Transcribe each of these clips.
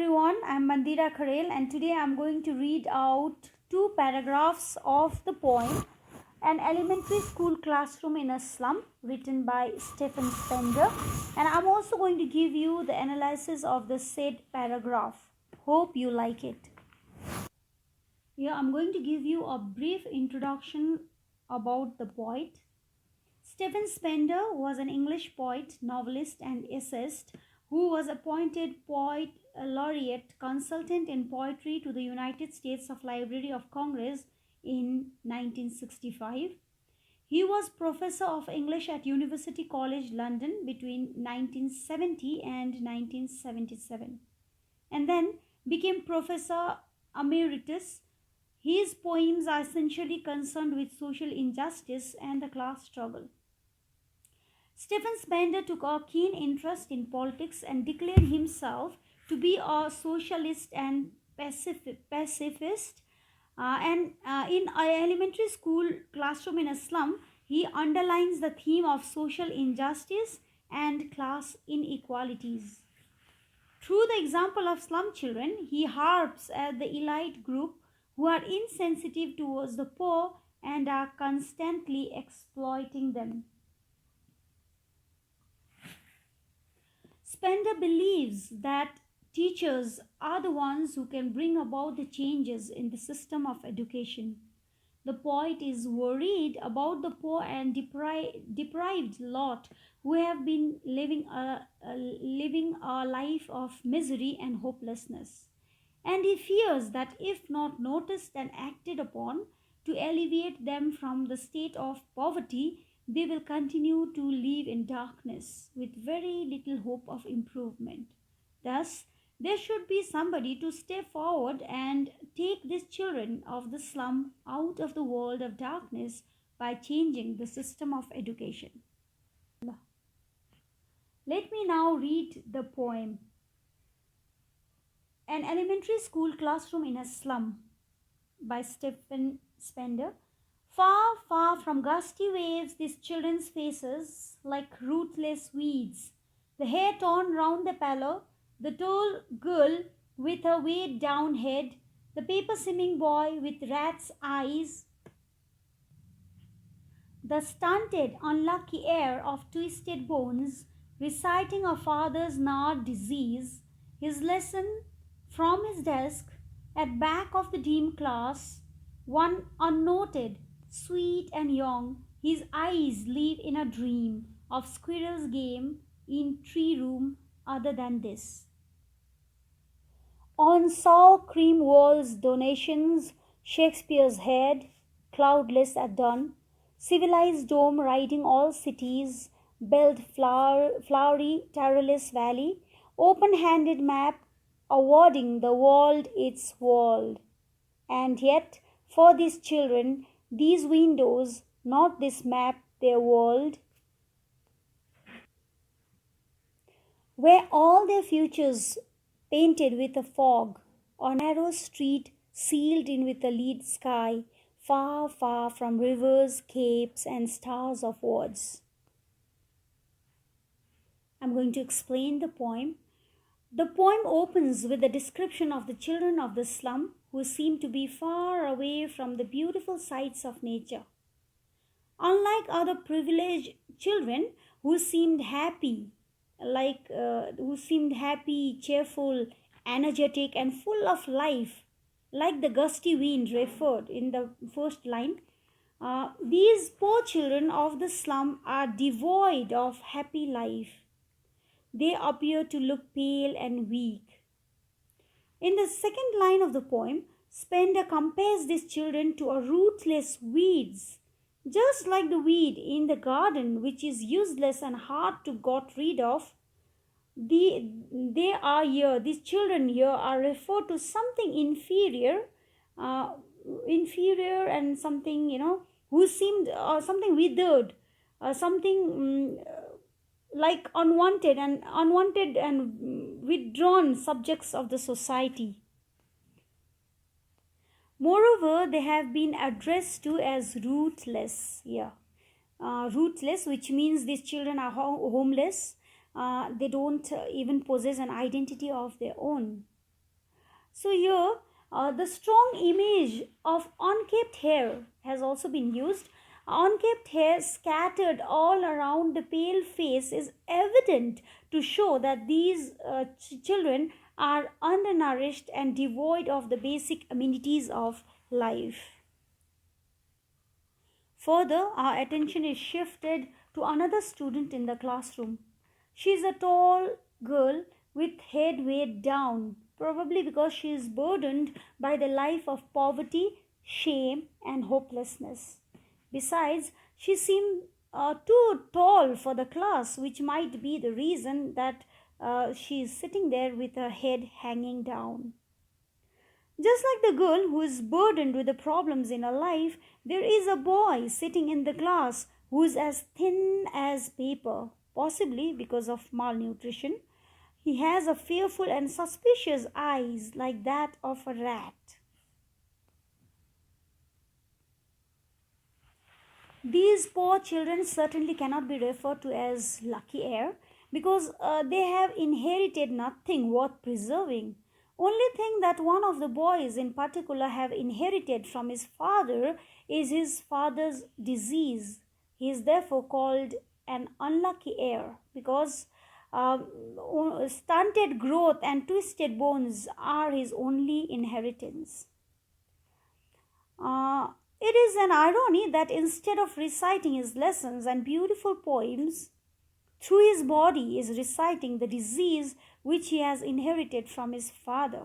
everyone, I'm Mandira Kharel and today I'm going to read out two paragraphs of the poem An Elementary School Classroom in a Slum, written by Stephen Spender, and I'm also going to give you the analysis of the said paragraph. Hope you like it. I'm going to give you a brief introduction about the poet. Stephen Spender was an English poet, novelist, and essayist who was appointed Poet Laureate Consultant in Poetry to the United States of Library of Congress in 1965. He was Professor of English at University College London between 1970 and 1977, and then became Professor Emeritus. His poems are essentially concerned with social injustice and the class struggle. Stephen Spender took a keen interest in politics and declared himself to be a socialist and pacifist. In an elementary school classroom in a slum, he underlines the theme of social injustice and class inequalities. Through the example of slum children, he harps at the elite group who are insensitive towards the poor and are constantly exploiting them. Spender believes that teachers are the ones who can bring about the changes in the system of education. The poet is worried about the poor and deprived lot who have been living a life of misery and hopelessness. And he fears that if not noticed and acted upon to alleviate them from the state of poverty, they will continue to live in darkness with very little hope of improvement. Thus, there should be somebody to step forward and take these children of the slum out of the world of darkness by changing the system of education. Let me now read the poem An Elementary School Classroom in a Slum by Stephen Spender. Far, far from gusty waves, these children's faces like ruthless weeds. The hair torn round the pallor, the tall girl with her weighed down head, the paper skimming boy with rat's eyes, the stunted, unlucky heir of twisted bones, reciting a father's gnawed disease, his lesson from his desk at back of the dim class, one unnoted, sweet and young, his eyes live in a dream of squirrel's game in tree room other than this. On sour cream walls donations, Shakespeare's head, cloudless at dawn, civilized dome riding all cities, belled flowery tireless valley, open-handed map awarding the world its world. And yet, for these children, these windows, not this map, their world, where all their futures painted with a fog, or narrow street sealed in with a lead sky, far, far from rivers, capes, and stars of words. I'm going to explain the poem. The poem opens with a description of the children of the slum who seem to be far away from the beautiful sights of nature. Unlike other privileged children who seemed happy, cheerful, energetic, and full of life, like the gusty wind referred in the first line, these poor children of the slum are devoid of happy life. They appear to look pale and weak. In the second line of the poem, Spender compares these children to a ruthless weeds, just like the weed in the garden, which is useless and hard to get rid of. These children here are referred to something inferior and something, who seemed something withered, something like unwanted and withdrawn subjects of the society. Moreover, they have been addressed to as rootless. Rootless, which means these children are homeless. They don't even possess an identity of their own. So here, the strong image of unkempt hair has also been used. Unkempt hair scattered all around the pale face is evident to show that these children are undernourished and devoid of the basic amenities of life. Further, our attention is shifted to another student in the classroom. She is a tall girl with head weighed down, probably because she is burdened by the life of poverty, shame, and hopelessness. Besides, she seemed too tall for the class, which might be the reason that she is sitting there with her head hanging down. Just like the girl who is burdened with the problems in her life, there is a boy sitting in the class who is as thin as paper, possibly because of malnutrition. He has a fearful and suspicious eyes like that of a rat. These poor children certainly cannot be referred to as lucky heir because they have inherited nothing worth preserving. Only thing that one of the boys in particular have inherited from his father is his father's disease. He is therefore called an unlucky heir because stunted growth and twisted bones are his only inheritance. Uh, it is an irony that instead of reciting his lessons and beautiful poems, through his body is reciting the disease which he has inherited from his father.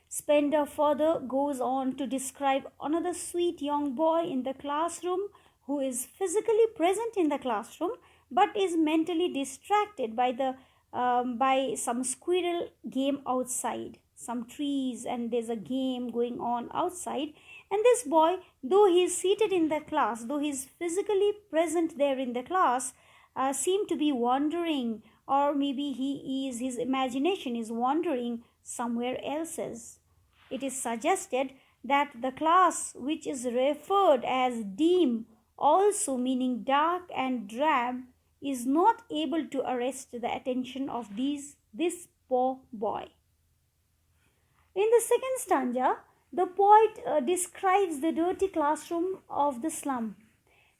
Spender further goes on to describe another sweet young boy in the classroom who is physically present in the classroom but is mentally distracted by some squirrel game outside, some trees, and there's a game going on outside. And this boy, though he is seated in the class, though he is physically present there in the class, seem to be wandering, or maybe his imagination is wandering somewhere else's. It is suggested that the class which is referred as dim, also meaning dark and drab, is not able to arrest the attention of this poor boy. In the second stanza, the poet describes the dirty classroom of the slum.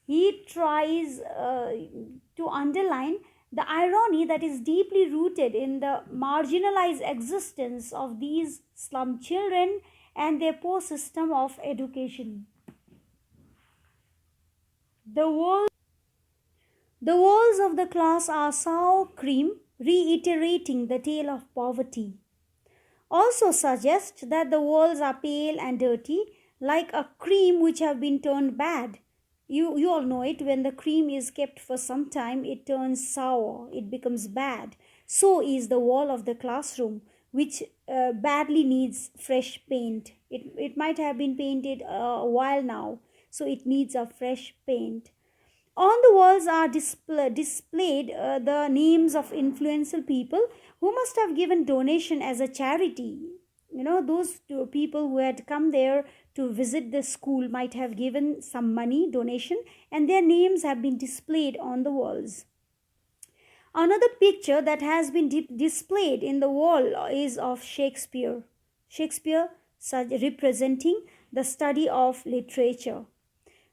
He tries to underline the irony that is deeply rooted in the marginalized existence of these slum children and their poor system of education. The walls, the walls of the class are sour cream, reiterating the tale of poverty. Also suggest that the walls are pale and dirty, like a cream which have been turned bad. You all know it, when the cream is kept for some time, it turns sour, it becomes bad. So is the wall of the classroom, which badly needs fresh paint. It might have been painted a while now, so it needs a fresh paint. On the walls are displayed the names of influential people who must have given donation as a charity. You know, those two people who had come there to visit the school might have given some money donation, and their names have been displayed on the walls. Another picture that has been displayed in the wall is of Shakespeare. Shakespeare representing the study of literature.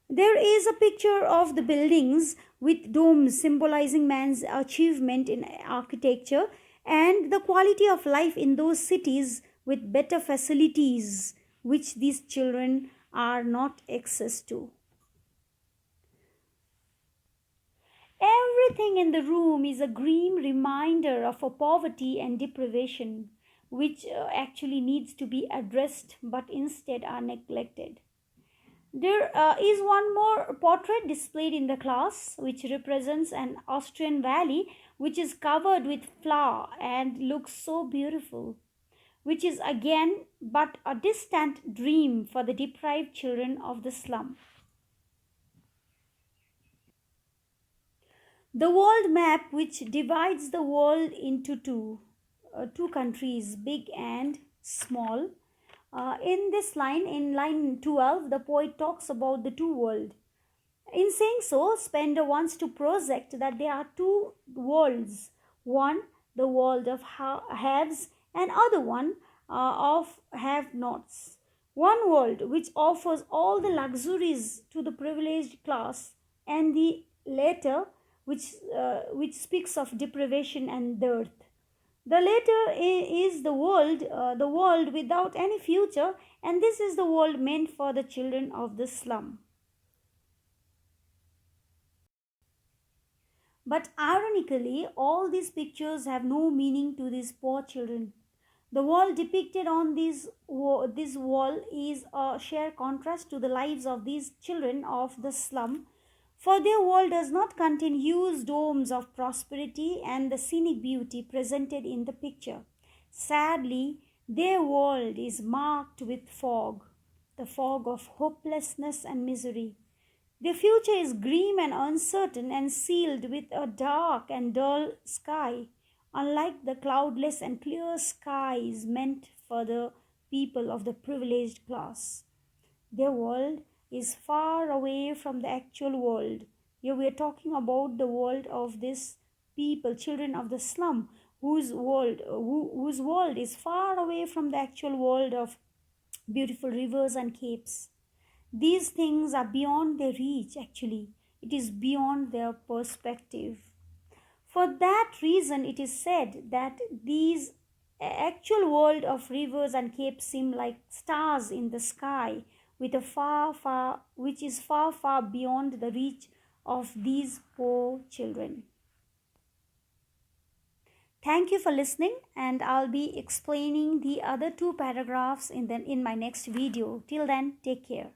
There is a picture of the buildings with domes symbolizing man's achievement in architecture and the quality of life in those cities with better facilities which these children are not access to. Everything in the room is a grim reminder of a poverty and deprivation which actually needs to be addressed but instead are neglected. There is one more portrait displayed in the class which represents an Austrian valley which is covered with flower and looks so beautiful, which is again but a distant dream for the deprived children of the slum. The world map, which divides the world into two countries, big and small. In this line, in line 12, the poet talks about the two worlds. In saying so, Spender wants to project that there are two worlds. One, the world of haves, and other one, of have nots. One world which offers all the luxuries to the privileged class, and the latter which speaks of deprivation and dearth. The latter is the world without any future, and this is the world meant for the children of the slum. But ironically, all these pictures have no meaning to these poor children. The world depicted on this wall is a sheer contrast to the lives of these children of the slum, for their world does not contain huge domes of prosperity and the scenic beauty presented in the picture. Sadly, their world is marked with fog, the fog of hopelessness and misery. Their future is grim and uncertain and sealed with a dark and dull sky, unlike the cloudless and clear skies meant for the people of the privileged class. Their world is far away from the actual world. Here we are talking about the world of these people, children of the slum, whose world is far away from the actual world of beautiful rivers and capes. These things are beyond their reach, actually. It is beyond their perspective. For that reason, it is said that these actual world of rivers and capes seem like stars in the sky, with a which is far, far beyond the reach of these poor children. Thank you for listening, and I'll be explaining the other two paragraphs in my next video. Till then, take care.